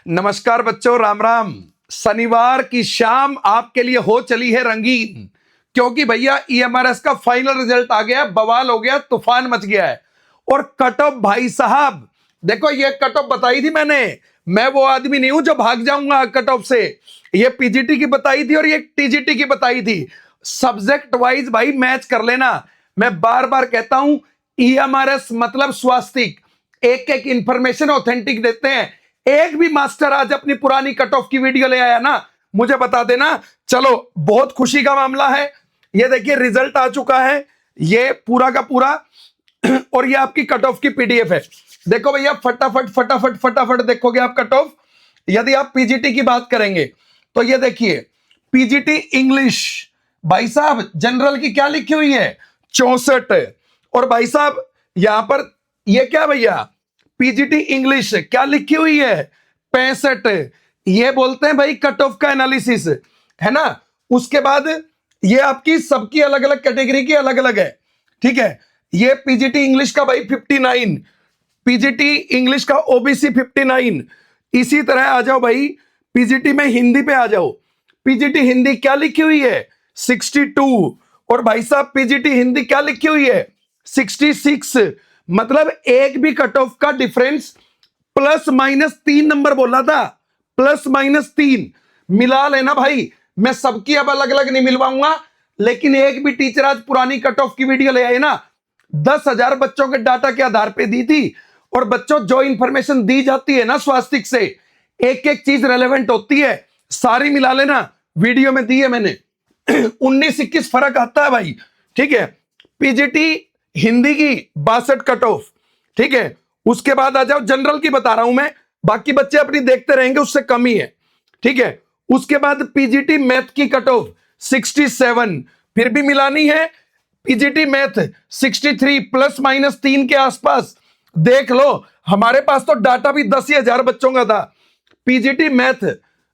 नमस्कार बच्चों, राम राम। शनिवार की शाम आपके लिए हो चली है रंगीन, क्योंकि भैया ईएमआरएस का फाइनल रिजल्ट आ गया, बवाल हो गया, तूफान मच गया है। और कट ऑफ भाई साहब, देखो ये कट ऑफ बताई थी मैंने। मैं वो आदमी नहीं हूं जो भाग जाऊंगा कट ऑफ से। ये पीजीटी की बताई थी और ये टीजीटी की बताई थी। सब्जेक्ट वाइज भाई मैच कर लेना। मैं बार बार कहता हूं, ईएमआरएस मतलब स्वास्तिक, एक एक इंफॉर्मेशन ऑथेंटिक देते हैं। एक भी मास्टर आज अपनी पुरानी कट ऑफ की वीडियो ले आया ना, मुझे बता देना। चलो, बहुत खुशी का मामला है। ये देखिए रिजल्ट आ चुका है, ये पूरा का पूरा और ये आपकी कट ऑफ की पीडीएफ है। देखो भैया, फटाफट फटाफट फटाफट देखोगे आप कट ऑफ। यदि आप पीजीटी की बात करेंगे तो ये देखिए, पीजीटी इंग्लिश भाई साहब जनरल की क्या लिखी हुई है, 64। और भाई साहब यहां पर ये क्या भैया, पीजीटी इंग्लिश क्या लिखी हुई है, 65। ये बोलते हैं भाई कट ऑफ का एनालिसिस, है ना। उसके बाद ये आपकी सबकी अलग अलग कैटेगरी की अलग अलग है, ठीक है। ये पीजीटी इंग्लिश का भाई 59, पीजीटी इंग्लिश का ओबीसी 59। इसी तरह आ जाओ भाई, पीजीटी में हिंदी पे आ जाओ। पीजीटी हिंदी क्या लिखी हुई है, 62। और भाई साहब पीजीटी हिंदी क्या लिखी हुई है, 66। मतलब एक भी कट ऑफ का डिफरेंस +- 3 नंबर बोला था, +- 3 मिला लेना भाई। मैं सबकी अब अलग अलग नहीं मिलवाऊंगा, लेकिन एक भी टीचर आज पुरानी कट ऑफ की वीडियो ले आए ना, 10,000 बच्चों के डाटा के आधार पे दी थी। और बच्चों जो इंफॉर्मेशन दी जाती है ना स्वास्तिक से, एक एक चीज रेलेवेंट होती है, सारी मिला लेना। वीडियो में दी है मैंने। 19-21 फर्क आता है भाई, ठीक है। पीजीटी हिंदी की 62 कट ऑफ, ठीक है। उसके बाद आ जाओ, जनरल की बता रहा हूं मैं, बाकी बच्चे अपनी देखते रहेंगे, उससे कम ही है, ठीक है। उसके बाद पीजीटी मैथ की कट ऑफ 67, फिर भी मिलानी है। पीजीटी मैथ 63 +- 3 के आसपास। देख लो, हमारे पास तो डाटा भी 10,000 बच्चों का था। पीजीटी मैथ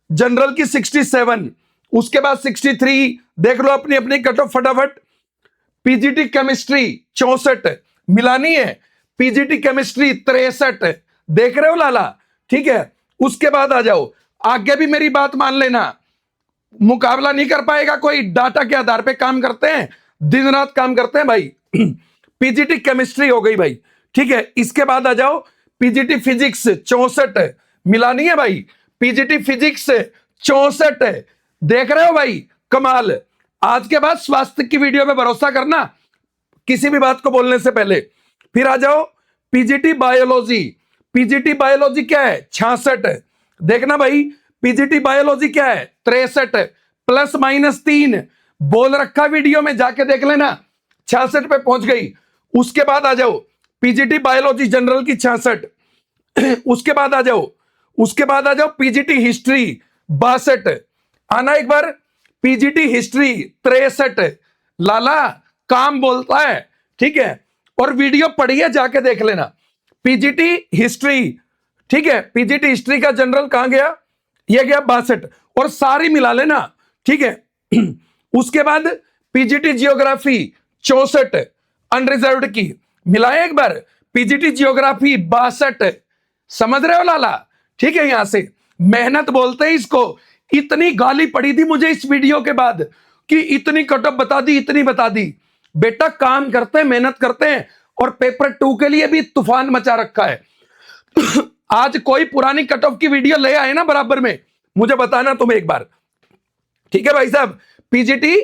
जनरल की 67, उसके बाद 63। देख लो अपनी अपनी कट ऑफ फटाफट। पीजीटी केमिस्ट्री 64 मिलानी है। पीजीटी केमिस्ट्री 63, देख रहे हो लाला, ठीक है। उसके बाद आ जाओ, आगे भी मेरी बात मान लेना, मुकाबला नहीं कर पाएगा कोई, डाटा के आधार पे काम करते हैं, दिन रात काम करते हैं भाई। पीजीटी केमिस्ट्री हो गई भाई, ठीक है। इसके बाद आ जाओ, पीजीटी फिजिक्स 64 मिलानी है भाई। पीजीटी फिजिक्स 64, देख रहे हो भाई, कमाल। आज के बाद स्वास्थ्य की वीडियो में भरोसा करना, किसी भी बात को बोलने से पहले। फिर आ जाओ पीजीटी बायोलॉजी। पीजीटी बायोलॉजी क्या है, 66, देखना भाई। पीजीटी बायोलॉजी क्या है, 63 +- 3 बोल रखा वीडियो में, जाके देख लेना। 66 पे पहुंच गई। उसके बाद आ जाओ पीजीटी बायोलॉजी जनरल की 66। उसके बाद आ जाओ, पीजीटी हिस्ट्री 62, आना एक बार। पीजीटी हिस्ट्री 63, लाला काम बोलता है, ठीक है। और वीडियो पढ़िए, जाके देख लेना। पीजीटी हिस्ट्री, ठीक है। पीजीटी हिस्ट्री का जनरल कहां गया, यह गया 62, और सारी मिला लेना, ठीक है। उसके बाद पीजीटी जियोग्राफी 64 अनरिजर्व्ड की, मिलाए एक बार। पीजीटी जियोग्राफी 62, समझ रहे हो लाला, ठीक है। यहां से मेहनत बोलते हैं इसको। इतनी गाली पड़ी थी मुझे इस वीडियो के बाद कि इतनी कट ऑफ बता दी, इतनी बता दी। बेटा काम करते हैं, मेहनत करते हैं, और पेपर 2 के लिए भी तूफान मचा रखा है। आज कोई पुरानी कट ऑफ की वीडियो ले आए ना बराबर में, मुझे बताना तुम एक बार, ठीक है भाई साहब। पीजीटी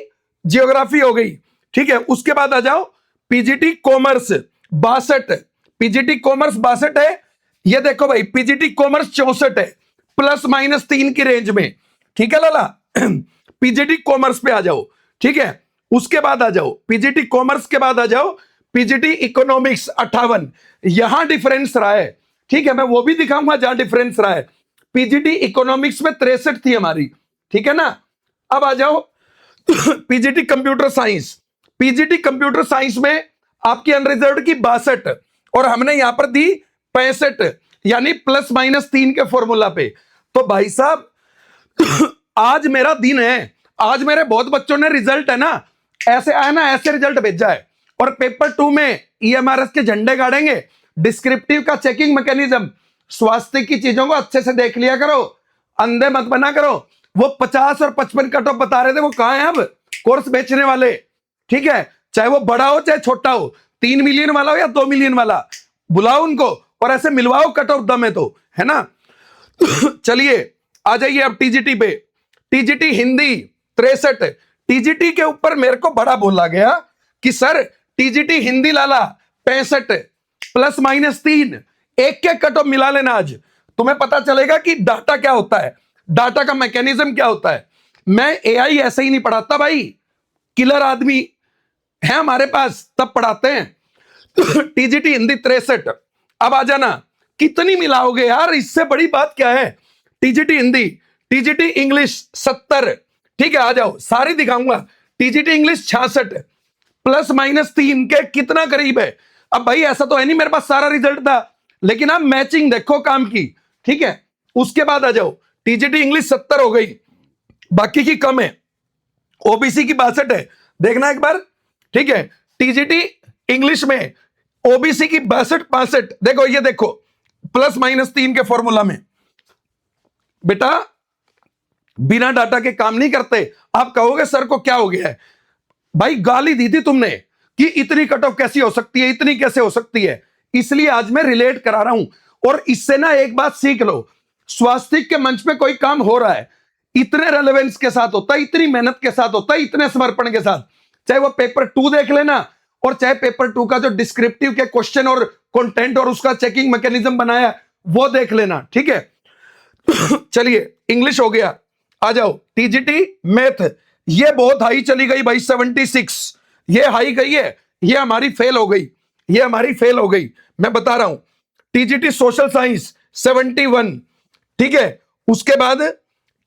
जियोग्राफी हो गई, ठीक है। उसके बाद आ जाओ पीजीटी कॉमर्स 62, पीजीटी कॉमर्स 62 है। ये देखो भाई, पीजीटी कॉमर्स 64 है, +- 3 की रेंज में, ठीक है लाला। पीजीटी कॉमर्स पे आ जाओ, ठीक है। उसके बाद आ जाओ पीजीटी कॉमर्स के बाद आ जाओ पीजीटी इकोनॉमिक्स 58, यहां डिफरेंस रहा है, ठीक है। मैं वो भी दिखाऊंगा जहां डिफरेंस रहा है। पीजीटी इकोनॉमिक्स में 63 थी हमारी, ठीक है ना। अब आ जाओ PGT computer science. PGT computer science में आपकी अनरिजर्व्ड की 62, और हमने यहां पर दी 65, यानी +- 3 के फॉर्मूला पे। तो भाई साहब आज मेरा दिन है, आज मेरे बहुत बच्चों ने रिजल्ट है ना, ऐसे आया ना, ऐसे रिजल्ट भेजा है। और पेपर 2 में ईएमआरएस के झंडे गाड़ेंगे, डिस्क्रिप्टिव का चेकिंग मैकेनिज्म स्वास्थ्य की चीजों को अच्छे से देख लिया करो, अंधे मत बना करो। वो 50 और 55 कट ऑफ बता रहे थे, वो कहां है अब कोर्स बेचने वाले? ठीक है, चाहे वो बड़ा हो चाहे छोटा हो, 3 मिलियन वाला हो या 2 मिलियन वाला, बुलाओ उनको और ऐसे मिलवाओ कट ऑफ दम है तो, है ना। चलिए आ जाइए अब टीजीटी पे। टीजीटी हिंदी 63, टीजीटी के ऊपर मेरे को बड़ा बोला गया कि सर टीजीटी हिंदी लाला 65 प्लस माइनस 3, एक के कट ऑफ मिला लेना, आज तुम्हें पता चलेगा कि डाटा क्या होता है, डाटा का मैकेनिज्म क्या होता है। मैं एआई ऐसे ही नहीं पढ़ाता भाई, किलर आदमी है हमारे पास तब पढ़ाते हैं। टीजीटी हिंदी 63, अब आ जाना, कितनी मिलाओगे यार, इससे बड़ी बात क्या है। टीजीटी हिंदी, टीजीटी इंग्लिश 70, ठीक है आ जाओ सारी दिखाऊंगा। टीजीटी इंग्लिश 66 प्लस माइनस 3 के कितना करीब है। अब भाई ऐसा तो है नहीं मेरे पास सारा रिजल्ट था, लेकिन आप मैचिंग देखो काम की, ठीक है। उसके बाद आ जाओ, टीजीटी इंग्लिश 70 हो गई, बाकी की कम है। ओबीसी की 62 है, देखना एक बार, ठीक है। टीजीटी इंग्लिश में ओबीसी की 62 65, देखो ये देखो प्लस माइनस 3 के फॉर्मूला में। बेटा बिना डाटा के काम नहीं करते। आप कहोगे सर को क्या हो गया है, भाई गाली दी थी तुमने कि इतनी कट ऑफ कैसी हो सकती है, इतनी कैसे हो सकती है, इसलिए आज मैं रिलेट करा रहा हूं। और इससे ना एक बात सीख लो, स्वास्थ्य के मंच पे कोई काम हो रहा है, इतने रेलेवेंस के साथ होता है, इतनी मेहनत के साथ होता है, इतने समर्पण के साथ, चाहे वो पेपर 2 देख लेना और चाहे पेपर 2 का जो डिस्क्रिप्टिव के क्वेश्चन और कंटेंट और उसका चेकिंग मैकेनिज्म बनाया वो देख लेना, ठीक है। चलिए इंग्लिश हो गया, आ जाओ टीजीटी मैथ, ये बहुत हाई चली गई भाई 76, ये हाई गई है, ये हमारी फेल हो गई, ये हमारी फेल हो गई, मैं बता रहा हूं। टीजीटी सोशल साइंस 71, ठीक है। उसके बाद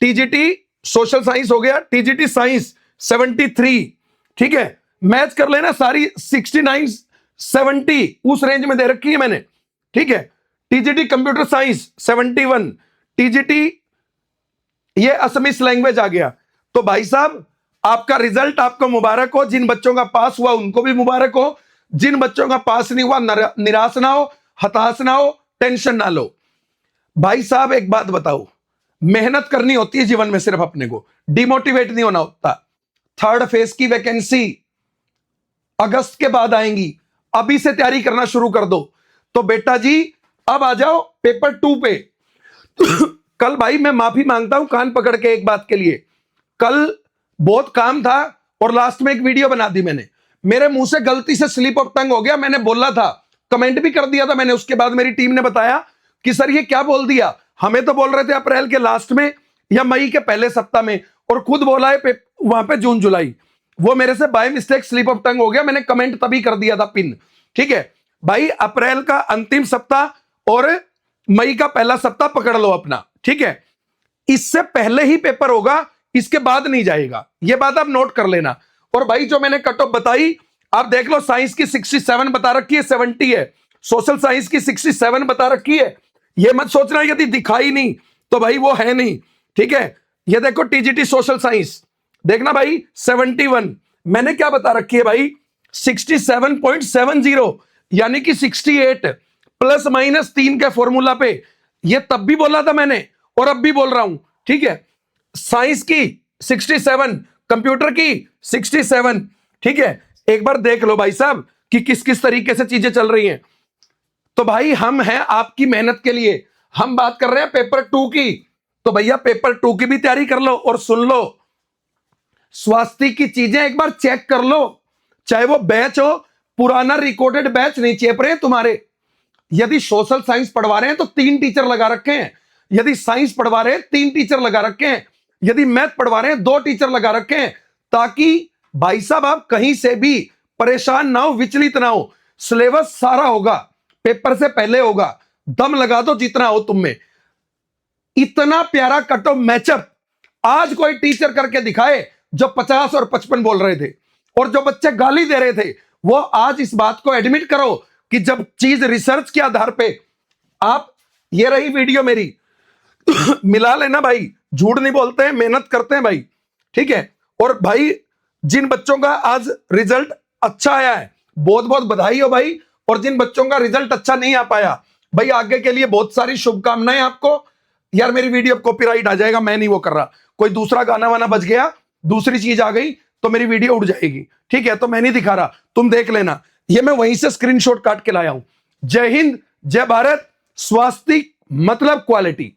टीजीटी सोशल साइंस हो गया, टीजीटी साइंस 73, ठीक है। मैच कर लेना सारी 69 70 उस रेंज में दे रखी है मैंने, ठीक है। टीजीटी कंप्यूटर साइंस 71, टीजीटी ये असमिस लैंग्वेज आ गया। तो भाई साहब आपका रिजल्ट आपको मुबारक हो, जिन बच्चों का पास हुआ उनको भी मुबारक हो, जिन बच्चों का पास नहीं हुआ निराश ना हो, हताश ना हो, टेंशन ना लो। भाई साहब एक बात बताओ, मेहनत करनी होती है जीवन में, सिर्फ अपने को डिमोटिवेट नहीं होना होता। थर्ड फेज की वैकेंसी अगस्त के बाद आएंगी, अभी से तैयारी करना शुरू कर दो। तो बेटा जी अब आ जाओ पेपर 2 पे। कल भाई मैं माफी मांगता हूं कान पकड़ के एक बात के लिए, कल बहुत काम था और लास्ट में एक वीडियो बना दी मैंने, मेरे मुंह से गलती से स्लिप ऑफ टंग हो गया, मैंने बोला था, कमेंट भी कर दिया था मैंने। उसके बाद मेरी टीम ने बताया कि सर ये क्या बोल दिया, हमें तो बोल रहे थे अप्रैल के लास्ट में या मई के पहले सप्ताह में, और खुद बोला है वहां पे जून जुलाई। वो मेरे से by mistake slip of tongue हो गया, मैंने कमेंट तभी कर दिया था पिन, ठीक है भाई। अप्रैल का अंतिम सप्ताह और मई का पहला सप्ताह पकड़ लो अपना, ठीक है। इससे पहले ही पेपर होगा, इसके बाद नहीं जाएगा, ये बात आप नोट कर लेना। और भाई जो मैंने कट ऑफ बताई आप देख लो, साइंस की 67 बता रखी है, 70 है, सोशल साइंस की 67 बता रखी है। ये मत सोचना यदि दिखाई नहीं तो भाई वो है नहीं, ठीक है। ये देखो टीजीटी सोशल साइंस देखना भाई 71, मैंने क्या बता रखी है भाई 67.70, यानी कि 68 प्लस माइनस 3 के फॉर्मूला पे। ये तब भी बोला था मैंने और अब भी बोल रहा हूं, ठीक है। साइंस की 67, कंप्यूटर की 67, ठीक है। एक बार देख लो भाई साहब कि किस किस तरीके से चीजें चल रही हैं। तो भाई हम हैं आपकी मेहनत के लिए, हम बात कर रहे हैं पेपर 2 की, तो भैया पेपर 2 की भी तैयारी कर लो और सुन लो, स्वास्थ्य की चीजें एक बार चेक कर लो, चाहे वो बैच हो, पुराना रिकॉर्डेड बैच नहीं चेप रहे हैं तुम्हारे। यदि सोशल साइंस पढ़वा रहे हैं तो 3 टीचर लगा रखे हैं, यदि साइंस पढ़वा रहे हैं 3 टीचर लगा रखे हैं, यदि मैथ पढ़वा रहे हैं 2 टीचर लगा रखे हैं, ताकि भाई साहब आप कहीं से भी परेशान ना हो, विचलित ना हो। सिलेबस सारा होगा, पेपर से पहले होगा, दम लगा दो जितना हो तुम में। इतना प्यारा कट ऑफ मैचअप आज कोई टीचर करके दिखाए जो 50 और 55 बोल रहे थे, और जो बच्चे गाली दे रहे थे वो आज इस बात को एडमिट करो कि जब चीज रिसर्च के आधार पे आप, ये रही वीडियो मेरी, मिला लेना भाई, झूठ नहीं बोलते हैं, मेहनत करते हैं भाई, ठीक है। और भाई जिन बच्चों का आज रिजल्ट अच्छा आया है बहुत बहुत बधाई हो भाई, और जिन बच्चों का रिजल्ट अच्छा नहीं आ पाया भाई आगे के लिए बहुत सारी शुभकामनाएं आपको। यार मेरी वीडियो कॉपीराइट आ जाएगा, मैं नहीं वो कर रहा, कोई दूसरा गाना वाना बज गया, दूसरी चीज आ गई तो मेरी वीडियो उड़ जाएगी, ठीक है? तो मैं नहीं दिखा रहा, तुम देख लेना, ये मैं वहीं से स्क्रीनशॉट काट के लाया हूं। जय हिंद, जय भारत, स्वास्तिक मतलब क्वालिटी।